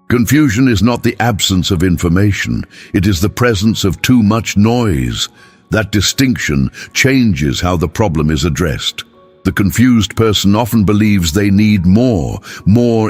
Confusion is not the absence of information, it is the presence of too much noise. That distinction changes how the problem is addressed. The confused person often believes they need more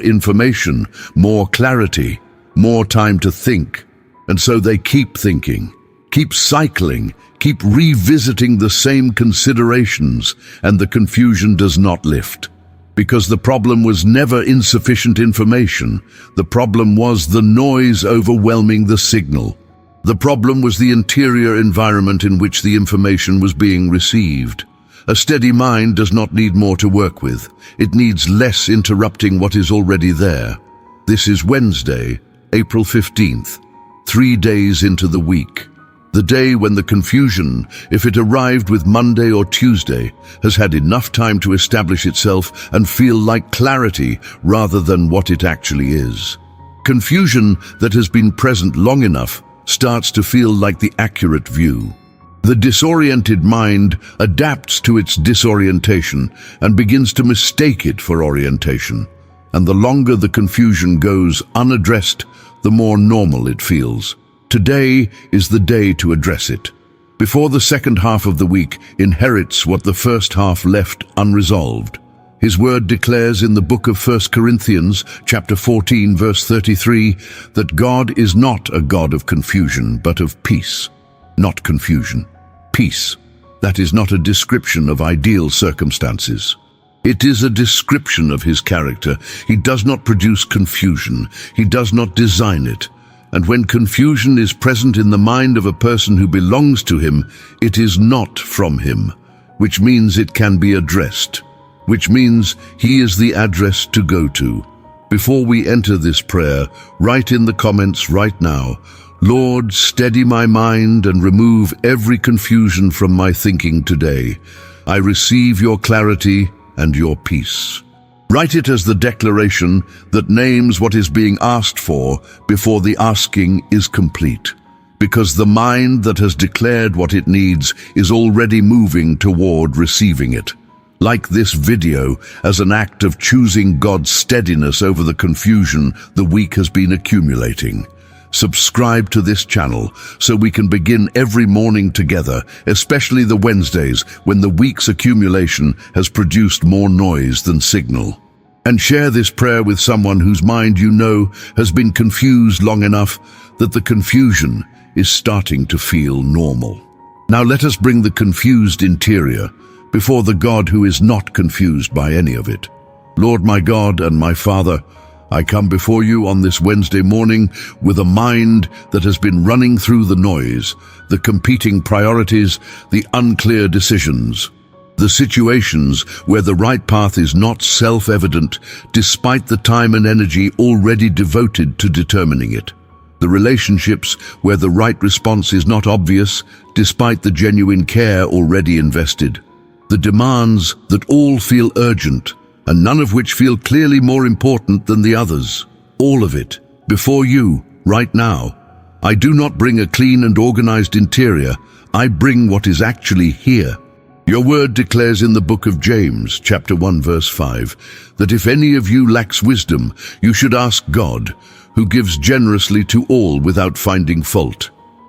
information, more clarity, more time to think. And so they keep thinking, keep cycling, keep revisiting the same considerations, and the confusion does not lift. Because the problem was never insufficient information, the problem was the noise overwhelming the signal. The problem was the interior environment in which the information was being received. A steady mind does not need more to work with. It needs less interrupting what is already there. This is Wednesday, April 15th, 3 days into the week. The day when the confusion, if it arrived with Monday or Tuesday, has had enough time to establish itself and feel like clarity rather than what it actually is. Confusion that has been present long enough starts to feel like the accurate view. The disoriented mind adapts to its disorientation and begins to mistake it for orientation. And the longer the confusion goes unaddressed, the more normal it feels. Today is the day to address it. Before the second half of the week inherits what the first half left unresolved. His word declares in the book of 1 Corinthians, chapter 14, verse 33, that God is not a God of confusion, but of peace. Not confusion. Peace. That is not a description of ideal circumstances. It is a description of his character. He does not produce confusion. He does not design it. And when confusion is present in the mind of a person who belongs to him, it is not from him, which means it can be addressed, which means he is the address to go to. Before we enter this prayer, write in the comments right now, Lord, steady my mind and remove every confusion from my thinking today. I receive your clarity and your peace. Write it as the declaration that names what is being asked for before the asking is complete. Because the mind that has declared what it needs is already moving toward receiving it. Like this video, as an act of choosing God's steadiness over the confusion the week has been accumulating. Subscribe to this channel so we can begin every morning together, especially the Wednesdays when the week's accumulation has produced more noise than signal. And share this prayer with someone whose mind you know has been confused long enough that the confusion is starting to feel normal. Now let us bring the confused interior before the God who is not confused by any of it. Lord my God and my Father, I come before you on this Wednesday morning with a mind that has been running through the noise, the competing priorities, the unclear decisions, the situations where the right path is not self-evident despite the time and energy already devoted to determining it. The relationships where the right response is not obvious despite the genuine care already invested. The demands that all feel urgent and none of which feel clearly more important than the others. All of it, before you, right now. I do not bring a clean and organized interior, I bring what is actually here. Your word declares in the book of James, chapter 1, verse 5, that if any of you lacks wisdom, you should ask God, who gives generously to all without finding fault,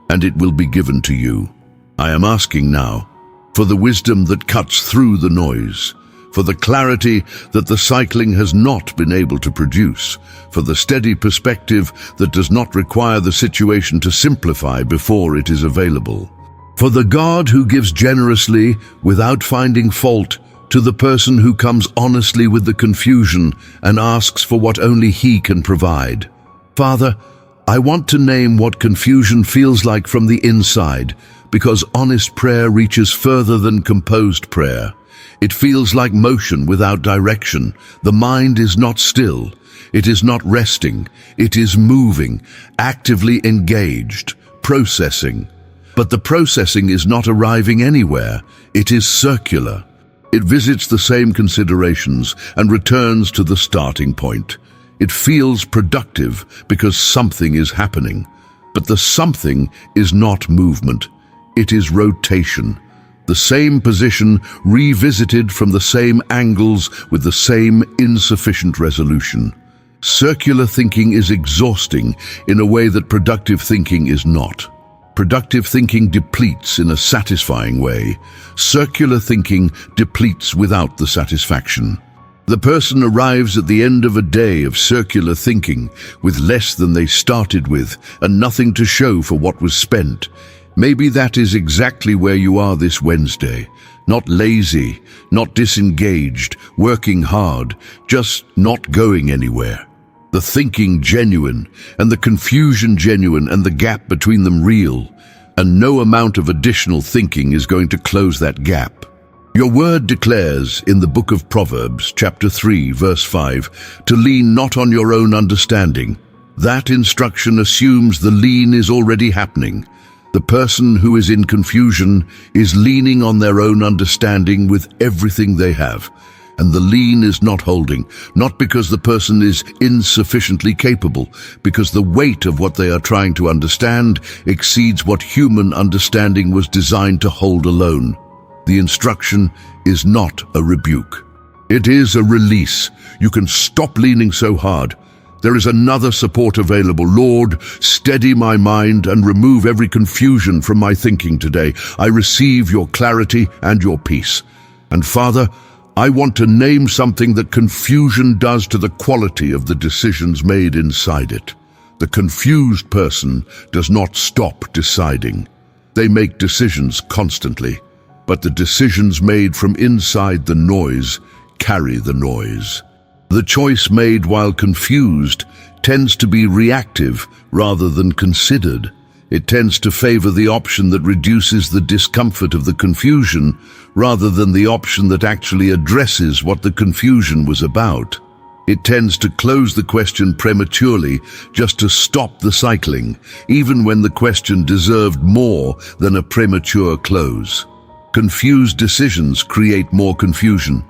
and it will be given to you. I am asking now for the wisdom that cuts through the noise, for the clarity that the cycling has not been able to produce, for the steady perspective that does not require the situation to simplify before it is available. For the God who gives generously without finding fault to the person who comes honestly with the confusion and asks for what only he can provide. Father, I want to name what confusion feels like from the inside, because honest prayer reaches further than composed prayer. It feels like motion without direction. The mind is not still. It is not resting. It is moving, actively engaged, processing. But the processing is not arriving anywhere. It is circular. It visits the same considerations and returns to the starting point. It feels productive because something is happening. But the something is not movement. It is rotation. The same position revisited from the same angles with the same insufficient resolution. Circular thinking is exhausting in a way that productive thinking is not. Productive thinking depletes in a satisfying way. Circular thinking depletes without the satisfaction. The person arrives at the end of a day of circular thinking with less than they started with and nothing to show for what was spent. Maybe that is exactly where you are this Wednesday. Not lazy, not disengaged, working hard, just not going anywhere. The thinking genuine, and the confusion genuine, and the gap between them real, and no amount of additional thinking is going to close that gap. Your word declares in the book of Proverbs, chapter 3, verse 5, to lean not on your own understanding. That instruction assumes the lean is already happening. The person who is in confusion is leaning on their own understanding with everything they have. And the lean is not holding, not because the person is insufficiently capable, because the weight of what they are trying to understand exceeds what human understanding was designed to hold alone. The instruction is not a rebuke. It is a release. You can stop leaning so hard. There is another support available. Lord, steady my mind and remove every confusion from my thinking today. I receive your clarity and your peace. And Father, I want to name something that confusion does to the quality of the decisions made inside it. The confused person does not stop deciding. They make decisions constantly, but the decisions made from inside the noise carry the noise. The choice made while confused tends to be reactive rather than considered. It tends to favor the option that reduces the discomfort of the confusion rather than the option that actually addresses what the confusion was about. It tends to close the question prematurely just to stop the cycling, even when the question deserved more than a premature close. Confused decisions create more confusion,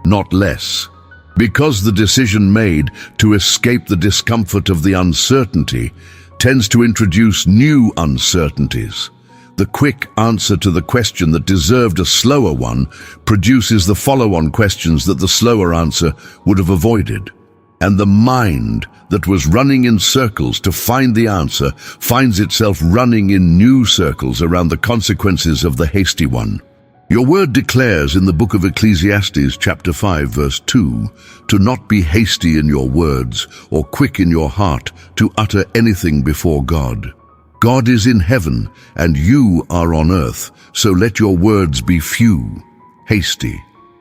not less. Because the decision made to escape the discomfort of the uncertainty tends to introduce new uncertainties. The quick answer to the question that deserved a slower one produces the follow-on questions that the slower answer would have avoided. And the mind that was running in circles to find the answer finds itself running in new circles around the consequences of the hasty one. Your word declares in the book of Ecclesiastes, chapter 5, verse 2, to not be hasty in your words or quick in your heart to utter anything before God. God is in heaven and you are on earth, so let your words be few, hasty,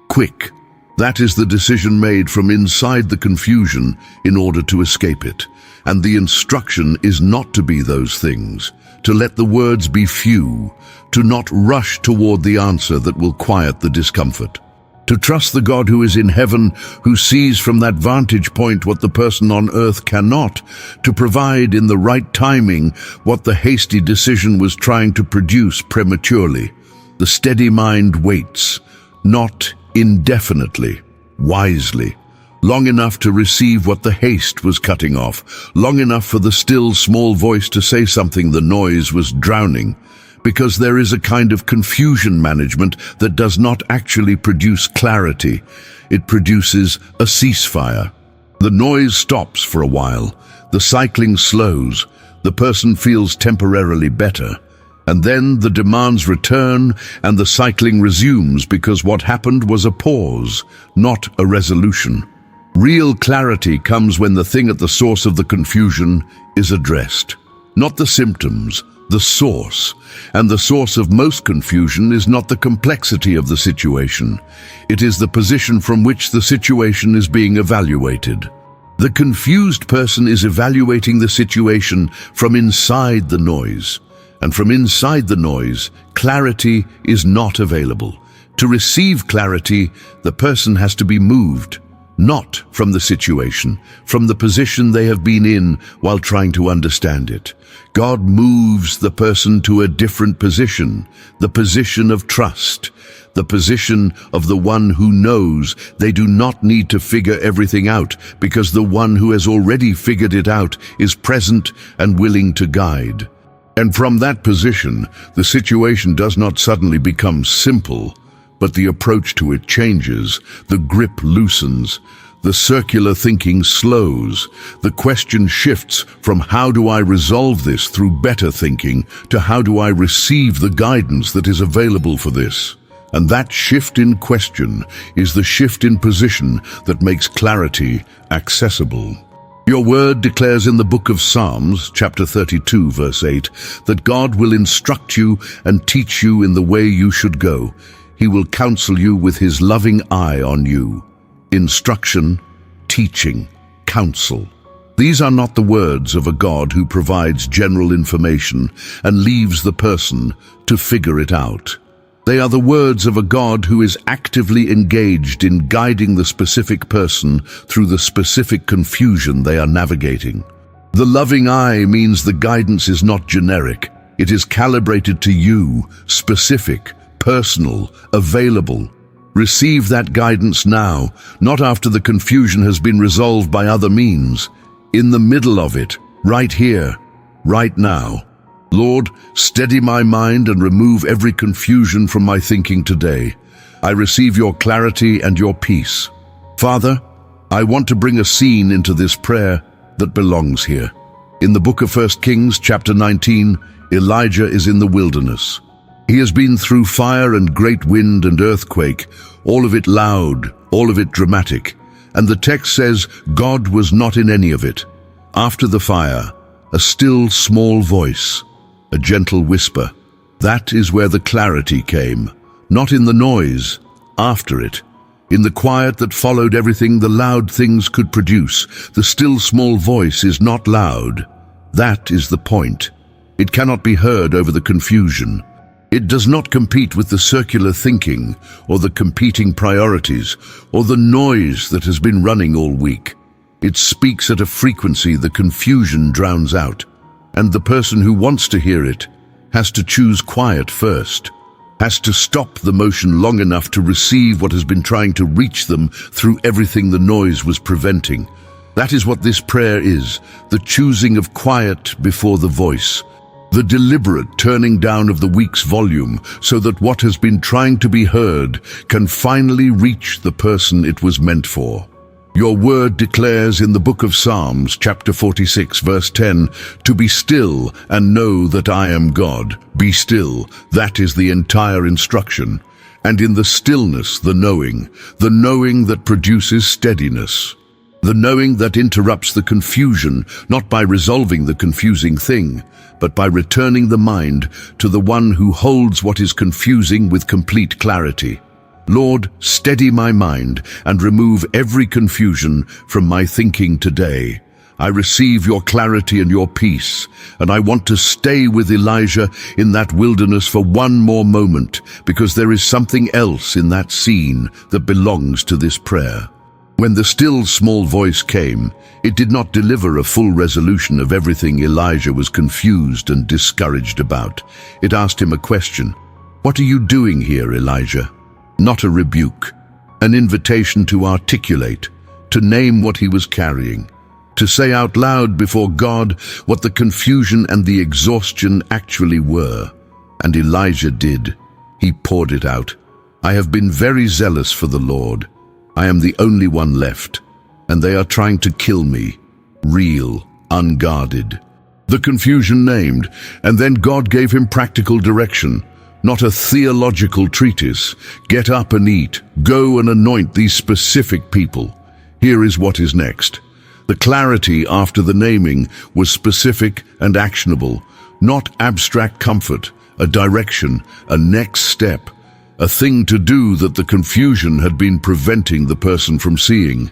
quick. That is the decision made from inside the confusion in order to escape it. And the instruction is not to be those things, to let the words be few, to not rush toward the answer that will quiet the discomfort, to trust the God who is in heaven, who sees from that vantage point what the person on earth cannot, to provide in the right timing what the hasty decision was trying to produce prematurely. The steady mind waits, not indefinitely, wisely, long enough to receive what the haste was cutting off, long enough for the still small voice to say something the noise was drowning, because there is a kind of confusion management that does not actually produce clarity. It produces a ceasefire. The noise stops for a while, the cycling slows, the person feels temporarily better, and then the demands return and the cycling resumes because what happened was a pause, not a resolution. Real clarity comes when the thing at the source of the confusion is addressed. Not the symptoms, the source. And the source of most confusion is not the complexity of the situation. It is the position from which the situation is being evaluated. The confused person is evaluating the situation from inside the noise. And from inside the noise, clarity is not available. To receive clarity, the person has to be moved. Not from the situation, from the position they have been in while trying to understand it. God moves the person to a different position, the position of trust, the position of the one who knows they do not need to figure everything out because the one who has already figured it out is present and willing to guide. And from that position, the situation does not suddenly become simple, but the approach to it changes, the grip loosens, The circular thinking slows. The question shifts from how do I resolve this through better thinking to how do I receive the guidance that is available for this. And that shift in question is the shift in position that makes clarity accessible. Your word declares in the book of Psalms, chapter 32, verse 8, that God will instruct you and teach you in the way you should go. He will counsel you with his loving eye on you. Instruction, teaching, counsel. These are not the words of a God who provides general information and leaves the person to figure it out. They are the words of a God who is actively engaged in guiding the specific person through the specific confusion they are navigating. The loving eye means the guidance is not generic. It is calibrated to you, specific, personal, available. Receive that guidance now, not after the confusion has been resolved by other means. In the middle of it, right here, right now. Lord, steady my mind and remove every confusion from my thinking today. I receive your clarity and your peace. Father, I want to bring a scene into this prayer that belongs here. In the book of 1 Kings, chapter 19, Elijah is in the wilderness. He has been through fire and great wind and earthquake, all of it loud, all of it dramatic. And the text says God was not in any of it. After the fire, a still small voice, a gentle whisper. That is where the clarity came, not in the noise, after it. In the quiet that followed everything the loud things could produce, the still small voice is not loud. That is the point. It cannot be heard over the confusion. It does not compete with the circular thinking or the competing priorities or the noise that has been running all week. It speaks at a frequency the confusion drowns out. And the person who wants to hear it has to choose quiet first, has to stop the motion long enough to receive what has been trying to reach them through everything the noise was preventing. That is what this prayer is, the choosing of quiet before the voice, the deliberate turning down of the week's volume so that what has been trying to be heard can finally reach the person it was meant for. Your word declares in the book of Psalms, chapter 46, verse 10, to be still and know that I am God. Be still. That is the entire instruction. And in the stillness, the knowing that produces steadiness. The knowing that interrupts the confusion, not by resolving the confusing thing, but by returning the mind to the one who holds what is confusing with complete clarity. Lord, steady my mind and remove every confusion from my thinking today. I receive your clarity and your peace, and I want to stay with Elijah in that wilderness for one more moment, because there is something else in that scene that belongs to this prayer. When the still small voice came, it did not deliver a full resolution of everything Elijah was confused and discouraged about. It asked him a question. What are you doing here, Elijah? Not a rebuke, an invitation to articulate, to name what he was carrying, to say out loud before God what the confusion and the exhaustion actually were. And Elijah did. He poured it out. I have been very zealous for the Lord. I am the only one left, and they are trying to kill me, real, unguarded. The confusion named, and then God gave him practical direction. Not a theological treatise. Get up and eat. Go and anoint these specific people. Here is what is next. The clarity after the naming was specific and actionable, not abstract comfort, a direction, a next step, a thing to do that the confusion had been preventing the person from seeing.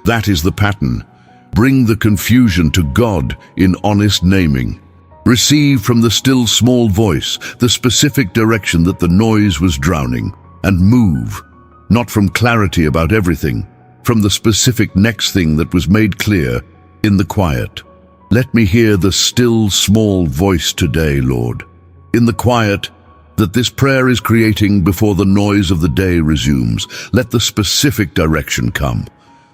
That is the pattern. Bring the confusion to God in honest naming. Receive from the still small voice the specific direction that the noise was drowning, and move, not from clarity about everything, from the specific next thing that was made clear in the quiet. Let me hear the still small voice today, Lord, in the quiet that this prayer is creating before the noise of the day resumes. Let the specific direction come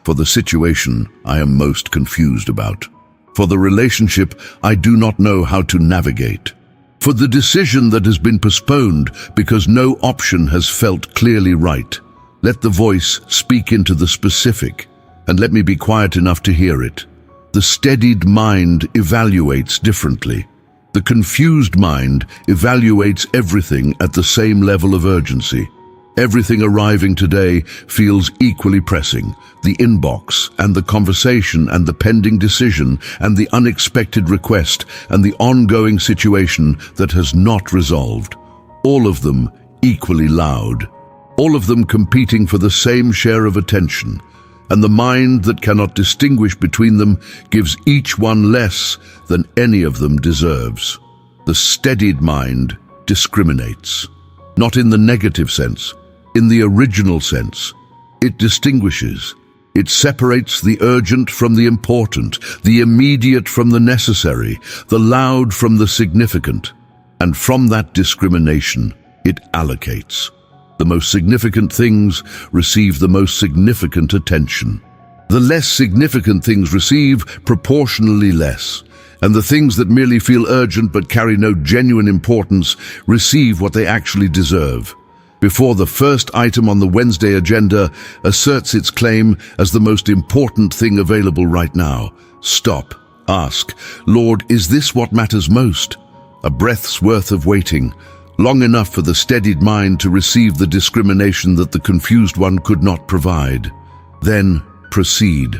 for the situation I am most confused about. For the relationship I do not know how to navigate. For the decision that has been postponed because no option has felt clearly right. Let the voice speak into the specific and let me be quiet enough to hear it. The steadied mind evaluates differently. The confused mind evaluates everything at the same level of urgency. Everything arriving today feels equally pressing. The inbox, and the conversation, and the pending decision, and the unexpected request, and the ongoing situation that has not resolved. All of them equally loud. All of them competing for the same share of attention. And the mind that cannot distinguish between them gives each one less than any of them deserves. The steadied mind discriminates. Not in the negative sense, in the original sense. It distinguishes. It separates the urgent from the important, the immediate from the necessary, the loud from the significant. And from that discrimination, it allocates. The most significant things receive the most significant attention. The less significant things receive proportionally less, and the things that merely feel urgent but carry no genuine importance receive what they actually deserve. Before the first item on the Wednesday agenda asserts its claim as the most important thing available right now, stop, ask, Lord, is this what matters most? A breath's worth of waiting, long enough for the steadied mind to receive the discrimination that the confused one could not provide. Then proceed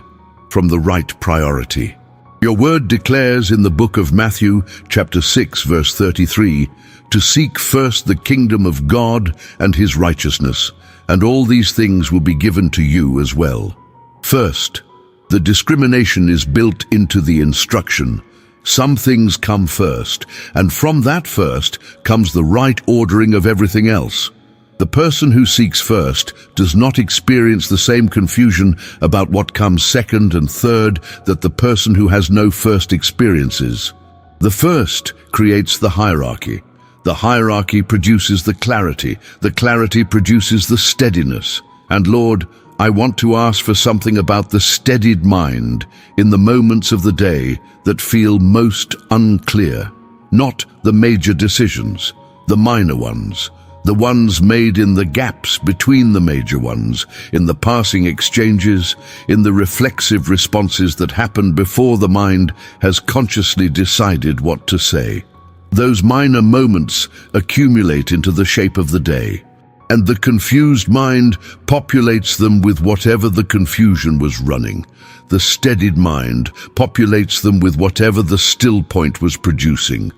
from the right priority. Your word declares in the book of Matthew, chapter 6, verse 33, to seek first the kingdom of God and his righteousness, and all these things will be given to you as well. First, the discrimination is built into the instruction. Some things come first, and from that first comes the right ordering of everything else. The person who seeks first does not experience the same confusion about what comes second and third that the person who has no first experiences. The first creates the hierarchy. The hierarchy produces the clarity produces the steadiness. And Lord, I want to ask for something about the steadied mind in the moments of the day that feel most unclear. Not the major decisions, the minor ones, the ones made in the gaps between the major ones, in the passing exchanges, in the reflexive responses that happen before the mind has consciously decided what to say. Those minor moments accumulate into the shape of the day, and the confused mind populates them with whatever the confusion was running. The steadied mind populates them with whatever the still point was producing.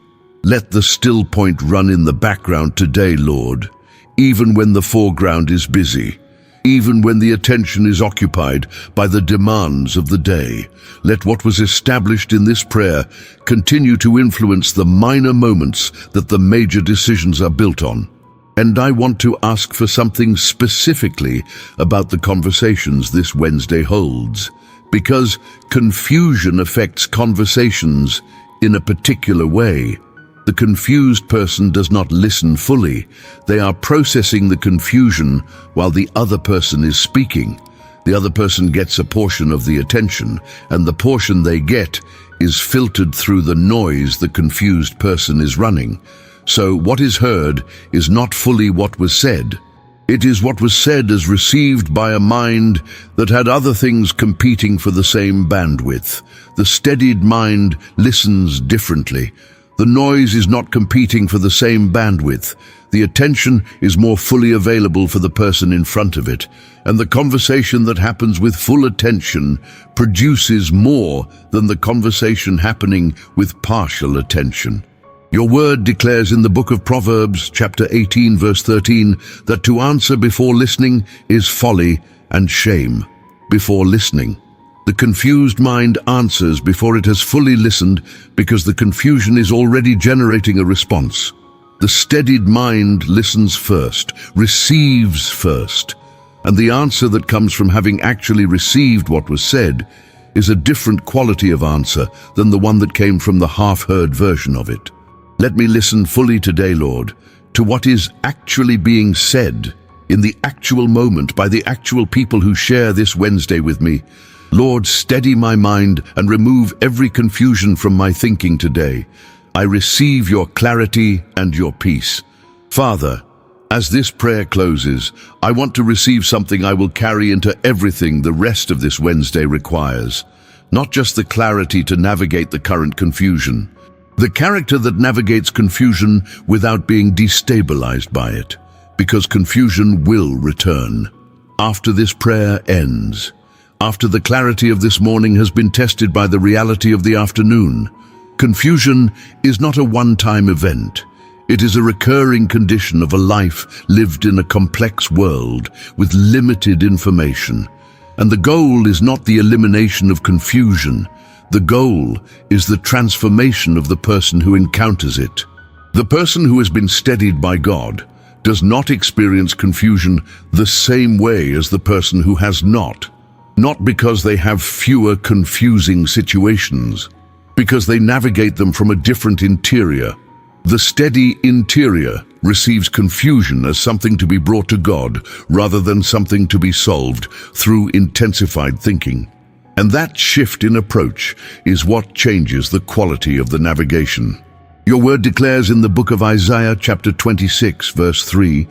Let the still point run in the background today, Lord, even when the foreground is busy, even when the attention is occupied by the demands of the day. Let what was established in this prayer continue to influence the minor moments that the major decisions are built on. And I want to ask for something specifically about the conversations this Wednesday holds, because confusion affects conversations in a particular way. The confused person does not listen fully. They are processing the confusion while the other person is speaking. The other person gets a portion of the attention, and the portion they get is filtered through the noise the confused person is running. So what is heard is not fully what was said. It is what was said as received by a mind that had other things competing for the same bandwidth. The steadied mind listens differently. The noise is not competing for the same bandwidth. The attention is more fully available for the person in front of it, and the conversation that happens with full attention produces more than the conversation happening with partial attention. Your word declares in the book of Proverbs, chapter 18, verse 13, that to answer before listening is folly and shame. Before listening. The confused mind answers before it has fully listened because the confusion is already generating a response. The steadied mind listens first, receives first, and the answer that comes from having actually received what was said is a different quality of answer than the one that came from the half-heard version of it. Let me listen fully today, Lord, to what is actually being said in the actual moment by the actual people who share this Wednesday with me. Lord, steady my mind and remove every confusion from my thinking today. I receive your clarity and your peace. Father, As this prayer closes, I want to receive something I will carry into everything the rest of this Wednesday requires. Not just the clarity to navigate the current confusion, the character that navigates confusion without being destabilized by it, because confusion will return. After this prayer ends, after the clarity of this morning has been tested by the reality of the afternoon, confusion is not a one-time event. It is a recurring condition of a life lived in a complex world with limited information. And the goal is not the elimination of confusion. The goal is the transformation of the person who encounters it. The person who has been steadied by God does not experience confusion the same way as the person who has not. Not because they have fewer confusing situations, because they navigate them from a different interior. The steady interior receives confusion as something to be brought to God rather than something to be solved through intensified thinking. And that shift in approach is what changes the quality of the navigation. Your word declares in the book of Isaiah chapter 26 verse 3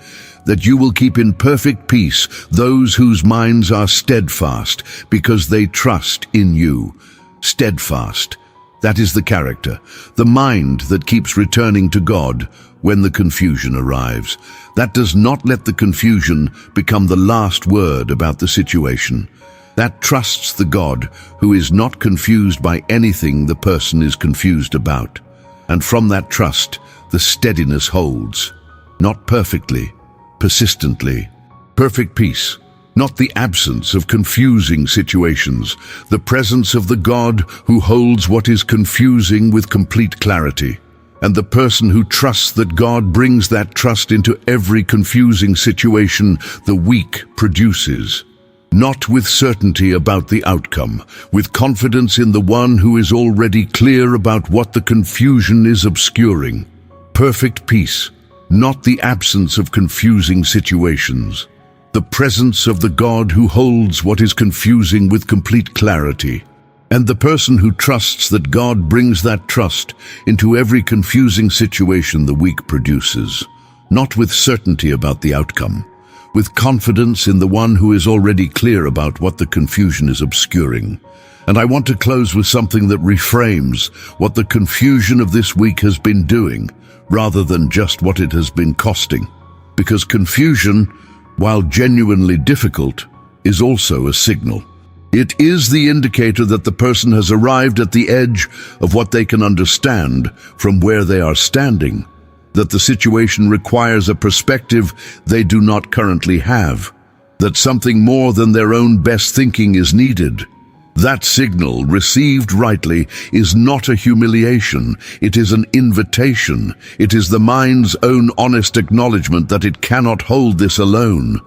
that you will keep in perfect peace those whose minds are steadfast because they trust in you. Steadfast. That is the character, the mind that keeps returning to God when the confusion arrives. That does not let the confusion become the last word about the situation. That trusts the God who is not confused by anything the person is confused about. And from that trust, the steadiness holds. Not perfectly, persistently. Perfect peace. Not the absence of confusing situations, the presence of the God who holds what is confusing with complete clarity. And the person who trusts that God brings that trust into every confusing situation the week produces. Not with certainty about the outcome, with confidence in the one who is already clear about what the confusion is obscuring. Perfect peace, not the absence of confusing situations. The presence of the God who holds what is confusing with complete clarity. And the person who trusts that God brings that trust into every confusing situation the week produces. Not with certainty about the outcome, with confidence in the one who is already clear about what the confusion is obscuring. And I want to close with something that reframes what the confusion of this week has been doing, rather than just what it has been costing. Because confusion, while genuinely difficult, is also a signal. It is the indicator that the person has arrived at the edge of what they can understand from where they are standing, that the situation requires a perspective they do not currently have, that something more than their own best thinking is needed. That signal, received rightly, is not a humiliation. It is an invitation. It is the mind's own honest acknowledgement that it cannot hold this alone.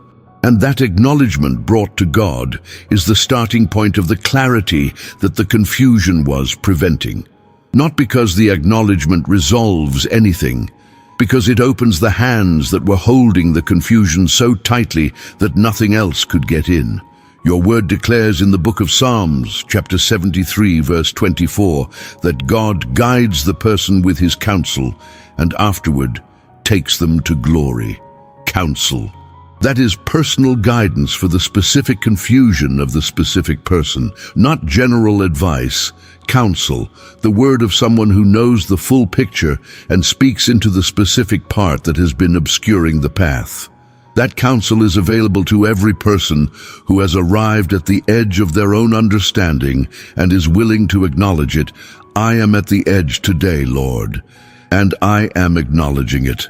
And that acknowledgement brought to God is the starting point of the clarity that the confusion was preventing. Not because the acknowledgement resolves anything, because it opens the hands that were holding the confusion so tightly that nothing else could get in. Your word declares in the book of Psalms, chapter 73, verse 24, that God guides the person with his counsel and afterward takes them to glory. Counsel. That is personal guidance for the specific confusion of the specific person, not general advice. Counsel, the word of someone who knows the full picture and speaks into the specific part that has been obscuring the path. That counsel is available to every person who has arrived at the edge of their own understanding and is willing to acknowledge it. I am at the edge today, Lord, and I am acknowledging it.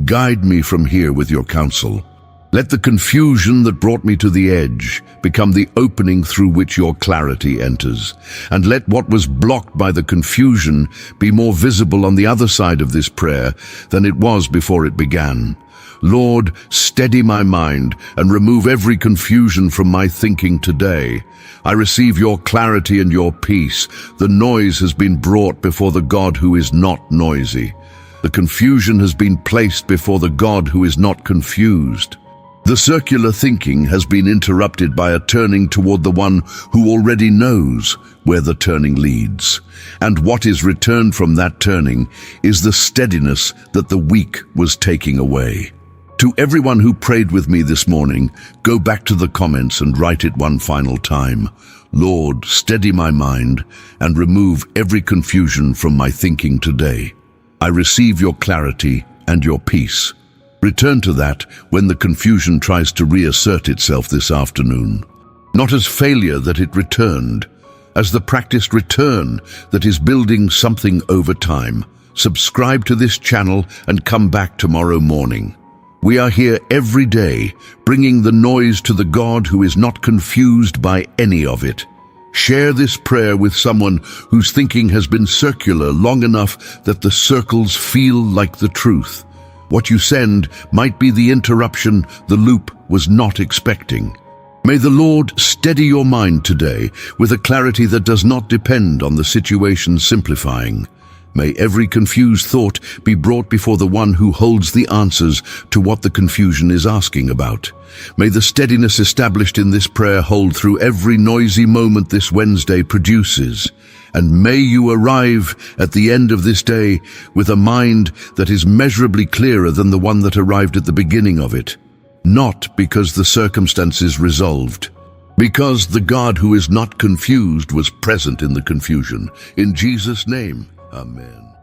Guide me from here with your counsel. Let the confusion that brought me to the edge become the opening through which your clarity enters. And let what was blocked by the confusion be more visible on the other side of this prayer than it was before it began. Lord, steady my mind and remove every confusion from my thinking today. I receive your clarity and your peace. The noise has been brought before the God who is not noisy. The confusion has been placed before the God who is not confused. The circular thinking has been interrupted by a turning toward the one who already knows where the turning leads. And what is returned from that turning is the steadiness that the weak was taking away. To everyone who prayed with me this morning, go back to the comments and write it one final time. Lord, steady my mind and remove every confusion from my thinking today. I receive your clarity and your peace. Return to that when the confusion tries to reassert itself this afternoon. Not as failure that it returned, as the practiced return that is building something over time. Subscribe to this channel and come back tomorrow morning. We are here every day, bringing the noise to the God who is not confused by any of it. Share this prayer with someone whose thinking has been circular long enough that the circles feel like the truth. What you send might be the interruption the loop was not expecting. May the Lord steady your mind today with a clarity that does not depend on the situation simplifying. May every confused thought be brought before the one who holds the answers to what the confusion is asking about. May the steadiness established in this prayer hold through every noisy moment this Wednesday produces. And may you arrive at the end of this day with a mind that is measurably clearer than the one that arrived at the beginning of it. Not because the circumstances resolved, because the God who is not confused was present in the confusion. In Jesus' name. Amen.